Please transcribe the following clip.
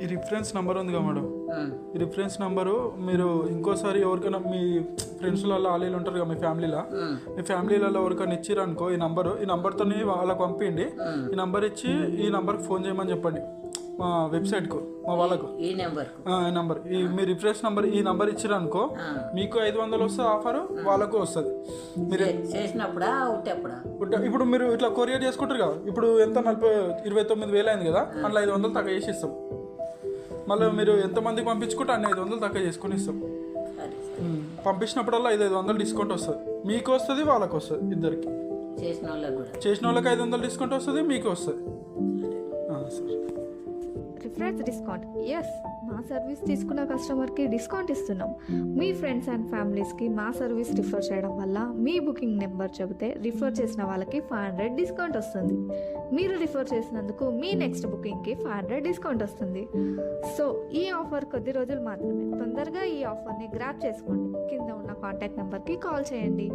ఈ reference number ఉంది కదా మేడం, ఆ, ఈ రిఫరెన్స్ నెంబరు మీరు ఇంకోసారి ఎవరికైనా మీ ఫ్రెండ్స్లలో వాళ్ళు ఉంటారు కదా మీ ఫ్యామిలీలో, ఆ, మీ ఫ్యామిలీలలో ఎవరికైనా ఇచ్చిరనుకో ఈ నంబర్తో వాళ్ళకి పంపిండి. ఈ నంబర్ ఇచ్చి ఈ నంబర్కి ఫోన్ చేయమని చెప్పండి మా వెబ్సైట్కు, మా వాళ్ళకు. ఈ నెంబర్ ఈ నంబర్ మీ రిఫరెన్స్ నెంబర్ ఈ నంబర్ ఇచ్చిరనుకో మీకు 500 వస్తుంది ఆఫర్, వాళ్ళకు వస్తుంది. మీరు చేసినప్పుడా ఉట్టేప్పుడా? ఇప్పుడు మీరు ఇట్లా కొరియర్ చేసుకుంటారు కదా, ఇప్పుడు ఎంత 29,000 అయింది కదా, అందులో 500 తక్కువ చేసి ఇస్తాం. మళ్ళీ మీరు ఎంతమందికి పంపించుకుంటే అన్ని 500 తక్కువ చేసుకుని ఇస్తాం. సరే పంపించినప్పుడల్లా 500 డిస్కౌంట్ వస్తుంది, మీకు వస్తుంది వాళ్ళకు వస్తుంది, ఇద్దరికి. చేసిన వాళ్ళకి కూడా చేసిన వాళ్ళకి 500 డిస్కౌంట్ వస్తుంది, మీకు వస్తుంది. సరే రిఫరెన్స్ డిస్కౌంట్, ఎస్, మా సర్వీస్ తీసుకున్న కస్టమర్కి డిస్కౌంట్ ఇస్తున్నాం. మీ ఫ్రెండ్స్ అండ్ ఫ్యామిలీస్కి మా సర్వీస్ రిఫర్ చేయడం వల్ల మీ బుకింగ్ నెంబర్ చెబితే రిఫర్ చేసిన వాళ్ళకి 500 డిస్కౌంట్ వస్తుంది. మీరు రిఫర్ చేసినందుకు మీ నెక్స్ట్ బుకింగ్కి 500 డిస్కౌంట్ వస్తుంది. సో ఈ ఆఫర్ కొద్ది రోజులు మాత్రమే. తొందరగా ఈ ఆఫర్ని గ్రాప్ చేసుకోండి. కింద ఉన్న కాంటాక్ట్ నెంబర్కి కాల్ చేయండి.